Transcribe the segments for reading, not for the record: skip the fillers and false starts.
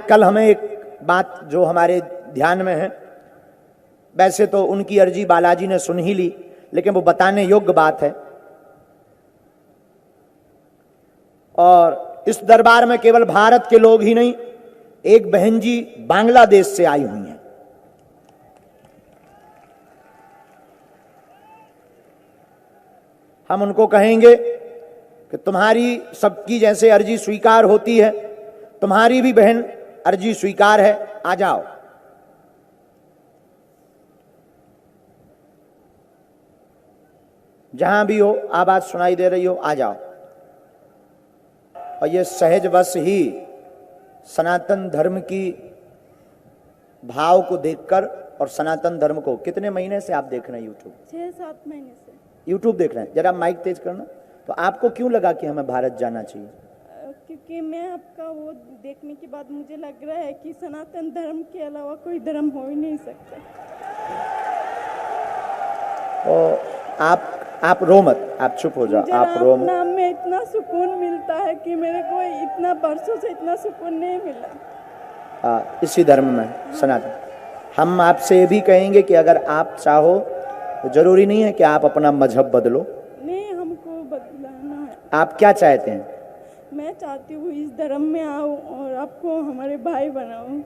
कल हमें एक बात जो हमारे ध्यान में है, वैसे तो उनकी अर्जी बालाजी ने सुन ही ली, लेकिन वो बताने योग्य बात है। और इस दरबार में केवल भारत के लोग ही नहीं, एक बहन जी बांग्लादेश से आई हुई हैं। हम उनको कहेंगे कि तुम्हारी सबकी जैसे अर्जी स्वीकार होती है, तुम्हारी भी बहन अर्जी स्वीकार है, आ जाओ। जहां भी हो, आवाज सुनाई दे रही हो, आ जाओ। और ये सहज वश ही सनातन धर्म की भाव को देखकर, और सनातन धर्म को कितने महीने से आप देख रहे हैं यूट्यूब? 6-7 महीने से यूट्यूब देख रहे हैं। जरा माइक तेज करना। तो आपको क्यों लगा कि हमें भारत जाना चाहिए? क्योंकि मैं आपका वो देखने के बाद मुझे लग रहा है कि सनातन धर्म के अलावा कोई धर्म हो ही नहीं सकता। तो आप रो मत, आप चुप हो जाओ, आप रो मत। नाम में इतना सुकून मिलता है कि मेरे को इतना बरसों से इतना सुकून नहीं मिला इसी धर्म में सनातन। हम आपसे ये भी कहेंगे कि अगर आप चाहो तो जरूरी नहीं है कि आप अपना मजहब बदलो। नहीं, हमको बदलाना है। आप क्या चाहते हैं? मैं चाहती हूँ इस धर्म में आऊं और आपको हमारे भाई बनाऊं।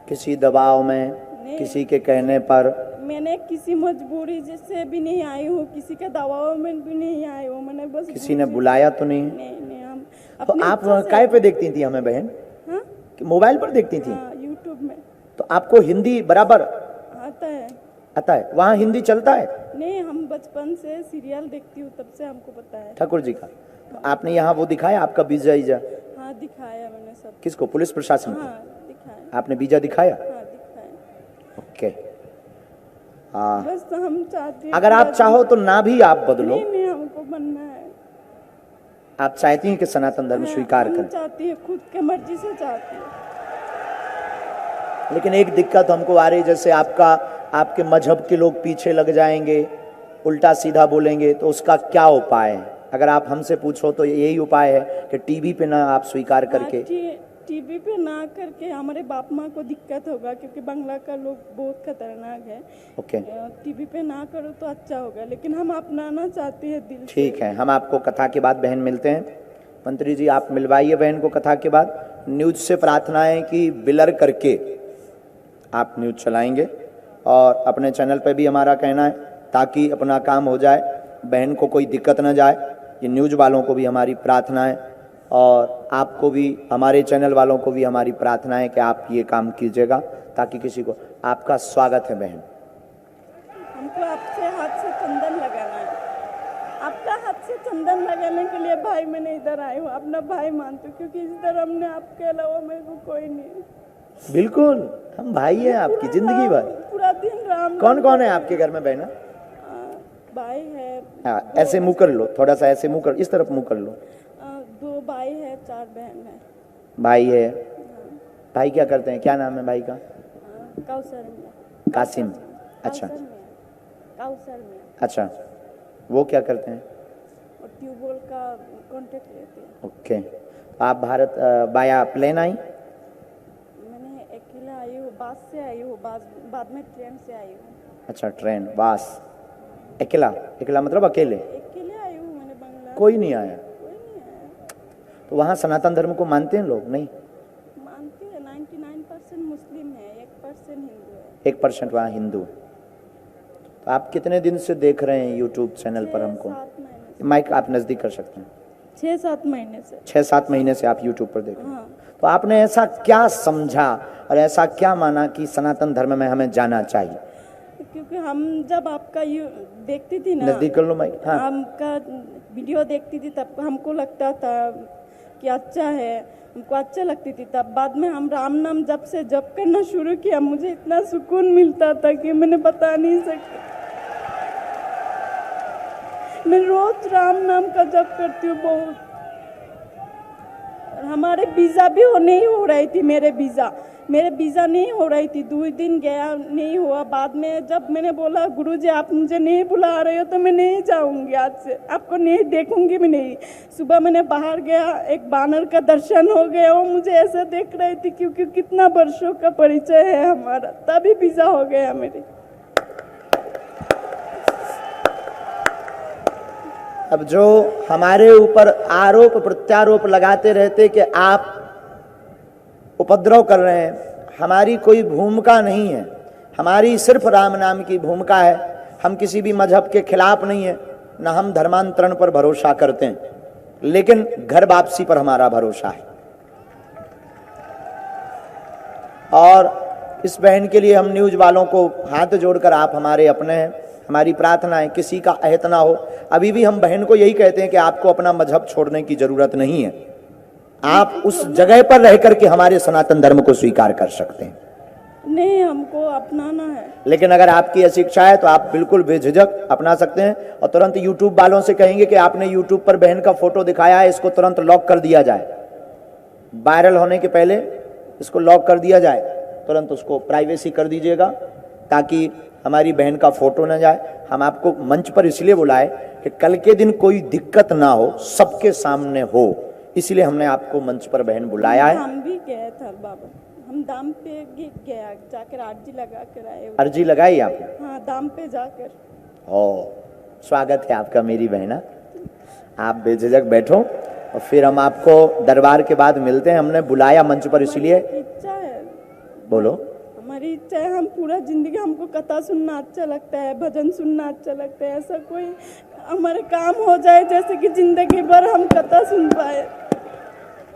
किसी दबाव में, किसी के कहने पर? मैंने किसी मजबूरी जैसे भी नहीं आई हूँ, किसी के दबाव में भी नहीं आई हूँ। मैंने बस किसी ने बुलाया तो नहीं? नहीं, हम तो आप काय पे देखती थी हमें बहन? हाँ? मोबाइल पर देखती थी? यूट्यूब में। तो आपको हिंदी बराबर आता है? आता है। वहाँ हिंदी चलता है? नहीं, हम बचपन से सीरियल देखती हूँ, तब से हमको पता है। ठाकुर जी का? तो आपने यहाँ वो दिखाया आपका वीजा? हाँ, दिखाया मैंने सब। किसको? पुलिस प्रशासन को? हाँ, दिखाया। आपने वीजा दिखाया? हाँ, दिखाया। ओके। हाँ, बस हम चाहते हैं, अगर आप चाहो तो ना भी आप बदलो। नहीं, हमको बनना है। आप चाहती हैं कि सनातन धर्म स्वीकार करें? चाहती है, खुद के मर्जी से चाहती है। लेकिन एक दिक्कत हमको आ रही, जैसे आपके मजहब के लोग पीछे लग जाएंगे, उल्टा सीधा बोलेंगे, तो उसका क्या उपाय है? अगर आप हमसे पूछो तो यही उपाय है कि टीवी पे ना आप स्वीकार करके। टीवी पे ना करके हमारे बाप माँ को दिक्कत होगा, क्योंकि बांग्ला का लोग बहुत खतरनाक है। ओके। टीवी पे ना करो तो अच्छा होगा, लेकिन हम अपनाना चाहते हैं दिल से। ठीक है, हम आपको कथा के बाद बहन मिलते हैं। मंत्री जी, आप मिलवाइए बहन को कथा के बाद। न्यूज से प्रार्थना है कि बिलर करके आप न्यूज चलाएंगे, और अपने चैनल पे भी हमारा कहना है, ताकि अपना काम हो जाए, बहन को कोई दिक्कत न जाए। ये न्यूज वालों को भी हमारी प्रार्थना है, और आपको भी, हमारे चैनल वालों को भी हमारी प्रार्थना है कि आप ये काम कीजिएगा, ताकि किसी को। आपका स्वागत है बहन। हमको आपसे हाथ से चंदन लगाना है। आपका हाथ से चंदन लगाने के लिए भाई मैंने इधर आई हूँ, अपना भाई मानती हूँ, क्योंकि इस धर्म में आपके अलावा मेरे को कोई नहीं। बिल्कुल, हम भाई हैं आपकी जिंदगी भर। पूरा दिन राम। कौन कौन है आपके घर में बहना? भाई है। हाँ, ऐसे मुंह कर लो, थोड़ा सा ऐसे मुंह कर, इस तरफ मुंह कर लो। 2 भाई है, 4 बहन है। भाई है? भाई क्या करते हैं? क्या नाम है भाई का? कौसर में। कासिम। अच्छा कौसर में। अच्छा, वो क्या करते हैं? और ट्यूबवेल का कॉन्ट्रैक्ट लेते हैं। ओके। आप भारत बाया प्लेन आई? मैंने अकेला आई हूँ, बस से आई हूँ, बाद में ट्रेन से आई हूँ। अच्छा, ट्रेन, बस। अकेला मतलब अकेले? अकेले आई हूँ मैंने, बांग्ला। कोई नहीं आया? तो वहाँ सनातन धर्म को मानते हैं लोग? नहीं मानते हैं। 99% मुस्लिम है, 1% हिंदू है। 1% वहाँ हिंदू। तो आप कितने दिन से देख रहे हैं यूट्यूब चैनल पर हमको? 7 महीने। माइक आप नजदीक कर सकते हैं। 6-7 महीने से। 6-7 महीने से आप यूट्यूब पर देख रहे हैं। हाँ। तो आपने ऐसा क्या समझा और ऐसा क्या माना कि सनातन धर्म में हमें जाना चाहिए? क्योंकि हम जब आपका देखती थी ना, नजदीक कर लो माइक। हाँ। हमका वीडियो देखती थी, तब हमको लगता था कि अच्छा है, हमको अच्छा लगती थी। तब बाद में हम राम नाम जब से जप करना शुरू किया, मुझे इतना सुकून मिलता था कि मैंने बता नहीं सकती। मैं रोज राम नाम का जप करती हूँ बहुत। हमारे वीजा भी नहीं हो रही थी, मेरे वीजा, मेरे वीज़ा नहीं हो रही थी, 2 दिन गया नहीं हुआ। बाद में जब मैंने बोला गुरुजी आप मुझे नहीं बुला रहे हो तो मैं नहीं जाऊंगी, आज से आपको नहीं देखूंगी मैं नहीं। सुबह मैंने बाहर गया, एक बानर का दर्शन हो गया, वो मुझे ऐसा देख रही थी क्योंकि कितना वर्षों का परिचय है हमारा, तभी वीज़ा हो गया मेरी। अब जो हमारे ऊपर आरोप प्रत्यारोप लगाते रहते कि आप उपद्रव कर रहे हैं, हमारी कोई भूमिका नहीं है, हमारी सिर्फ राम नाम की भूमिका है। हम किसी भी मजहब के खिलाफ नहीं है, ना हम धर्मांतरण पर भरोसा करते हैं, लेकिन घर वापसी पर हमारा भरोसा है। और इस बहन के लिए हम न्यूज वालों को हाथ जोड़कर, आप हमारे अपने हैं, हमारी प्रार्थना है किसी का अहित ना हो। अभी भी हम बहन को यही कहते हैं कि आपको अपना मजहब छोड़ने की जरूरत नहीं है, आप उस जगह पर रह करके हमारे सनातन धर्म को स्वीकार कर सकते हैं। नहीं, हमको अपनाना है। लेकिन अगर आपकी ऐसी इच्छा है तो आप बिल्कुल बेझिझक अपना सकते हैं। और तुरंत यूट्यूब वालों से कहेंगे कि आपने यूट्यूब पर बहन का फोटो दिखाया है, इसको तुरंत लॉक कर दिया जाए, वायरल होने के पहले इसको लॉक कर दिया जाए, तुरंत उसको प्राइवेसी कर दीजिएगा ताकि हमारी बहन का फोटो न जाए। हम आपको मंच पर इसलिए बुलाए कि कल के दिन कोई दिक्कत ना हो, सबके सामने हो, इसलिए हमने आपको मंच पर बहन बुलाया है। हम भी गए थे बाबा, हम दाम पे गया, जाकर अर्जी लगा कर आए। अर्जी लगाई आपने? हाँ, दाम पे जाकर। ओ, स्वागत है आपका मेरी बहना, आप बेझिझक बैठो और फिर हम आपको दरबार के बाद मिलते हैं। हमने बुलाया मंच पर इसलिए। इच्छा है, बोलो। हमारी इच्छा है, हम पूरा जिंदगी, हमको कथा सुनना अच्छा लगता है, भजन सुनना अच्छा लगता है, ऐसा कोई हमारे काम हो जाए जैसे कि जिंदगी भर हम कथा सुन पाए।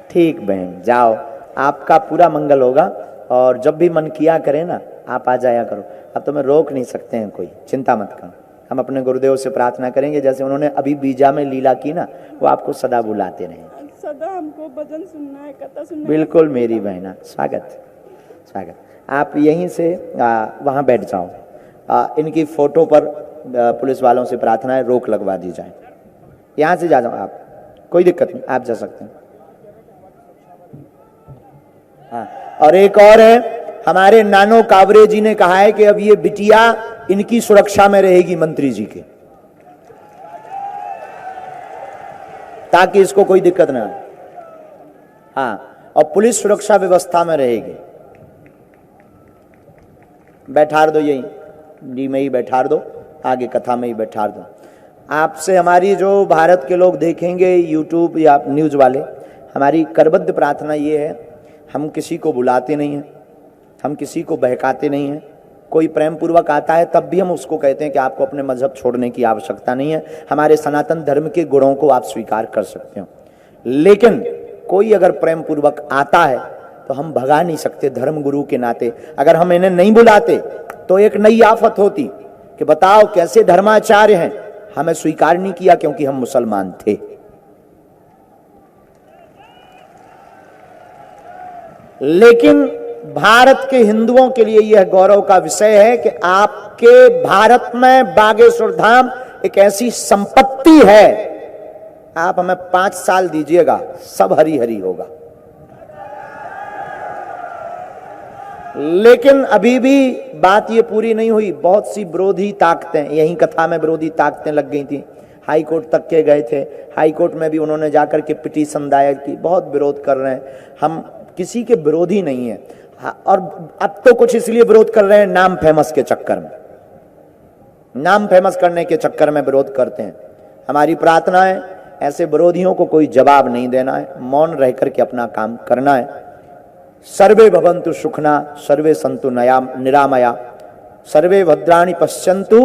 ठीक बहन, जाओ, आपका पूरा मंगल होगा। और जब भी मन किया करे ना, आप आ जाया करो। अब तो मैं रोक नहीं सकते हैं कोई, चिंता मत करो। हम अपने गुरुदेव से प्रार्थना करेंगे, जैसे उन्होंने अभी बीजा में लीला की ना, वो आपको सदा बुलाते रहें। सदा हमको भजन सुनना है, कथा सुनना है। बिल्कुल मेरी बहना, स्वागत स्वागत। आप यहीं से वहाँ बैठ जाओ। इनकी फोटो पर पुलिस वालों से प्रार्थना है, रोक लगवा दी जाए। यहाँ से जा जाओ आप, कोई दिक्कत नहीं, आप जा सकते हैं। हाँ, और एक और है, हमारे नानो कावरे जी ने कहा है कि अब ये बिटिया इनकी सुरक्षा में रहेगी, मंत्री जी के, ताकि इसको कोई दिक्कत ना आए। हाँ, और पुलिस सुरक्षा व्यवस्था में रहेगी। बैठार दो, यही डी में ही बैठार दो, आगे कथा में ही बैठार दो। आपसे हमारी जो भारत के लोग देखेंगे यूट्यूब या न्यूज वाले, हमारी करबद्ध प्रार्थना ये है, हम किसी को बुलाते नहीं हैं, हम किसी को बहकाते नहीं हैं। कोई प्रेम पूर्वक आता है तब भी हम उसको कहते हैं कि आपको अपने मजहब छोड़ने की आवश्यकता नहीं है, हमारे सनातन धर्म के गुणों को आप स्वीकार कर सकते हो। लेकिन कोई अगर प्रेम पूर्वक आता है तो हम भगा नहीं सकते धर्म गुरु के नाते। अगर हम इन्हें नहीं बुलाते तो एक नई आफत होती कि बताओ कैसे धर्माचार्य हैं, हमें स्वीकार नहीं किया क्योंकि हम मुसलमान थे। लेकिन भारत के हिंदुओं के लिए यह गौरव का विषय है कि आपके भारत में बागेश्वर धाम एक ऐसी संपत्ति है, आप हमें 5 साल दीजिएगा, सब हरी हरी होगा। लेकिन अभी भी बात ये पूरी नहीं हुई। बहुत सी विरोधी ताकतें, यही कथा में विरोधी ताकतें लग गई थी, हाई कोर्ट तक के गए थे। हाई कोर्ट में भी उन्होंने जाकर के पिटीशन दायर की, बहुत विरोध कर रहे हैं। हम किसी के विरोधी नहीं है, और अब तो कुछ इसलिए विरोध कर रहे हैं नाम फेमस के चक्कर में, नाम फेमस करने के चक्कर में विरोध करते हैं। हमारी प्रार्थना है ऐसे विरोधियों को कोई जवाब नहीं देना है, मौन रह करके अपना काम करना है। सर्वे भवन्तु सुखना, सर्वे सन्तु निरामया, सर्वे भद्राणि पश्यन्तु।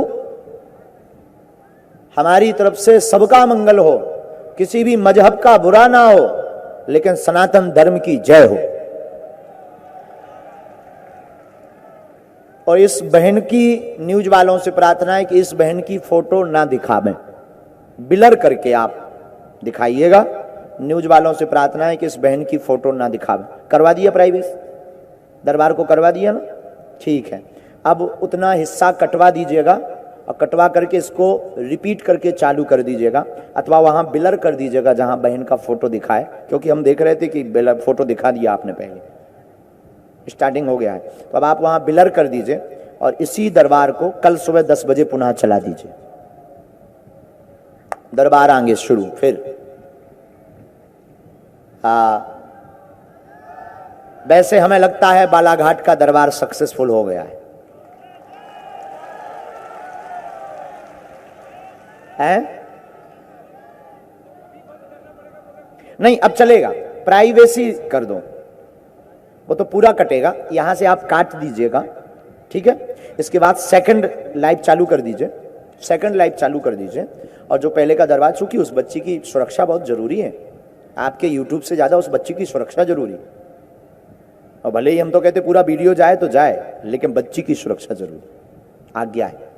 हमारी तरफ से सबका मंगल हो, किसी भी मजहब का बुरा ना हो, लेकिन सनातन धर्म की जय हो। और इस बहन की न्यूज वालों से प्रार्थना है कि इस बहन की फोटो ना दिखावें, बिलर करके आप दिखाइएगा। न्यूज वालों से प्रार्थना है कि इस बहन की फोटो ना दिखावें। करवा दिया प्राइवेसी, दरबार को करवा दिया ना, ठीक है। अब उतना हिस्सा कटवा दीजिएगा और कटवा करके इसको रिपीट करके चालू कर दीजिएगा, अथवा वहां बिलर कर दीजिएगा जहां बहन का फोटो दिखाए, क्योंकि हम देख रहे थे कि बिलर फोटो दिखा दिया आपने पहले। स्टार्टिंग हो गया है। तो अब आप वहाँ बिलर कर दीजिए और इसी दरबार को कल सुबह 10 बजे पुनः चला दीजिए। दरबार आएंगे शुरू फिर। वैसे हमें लगता है बालाघाट का दरबार सक्सेसफुल हो गया है, नहीं अब चलेगा, प्राइवेसी कर दो, वो तो पूरा कटेगा, यहां से आप काट दीजिएगा, ठीक है। इसके बाद सेकंड लाइव चालू कर दीजिए, सेकंड लाइव चालू कर दीजिए। और जो पहले का दरबार, चूंकि उस बच्ची की सुरक्षा बहुत जरूरी है, आपके यूट्यूब से ज्यादा उस बच्ची की सुरक्षा जरूरी है। और भले ही हम तो कहते पूरा वीडियो जाए तो जाए, लेकिन बच्ची की सुरक्षा जरूरी, आज्ञा है।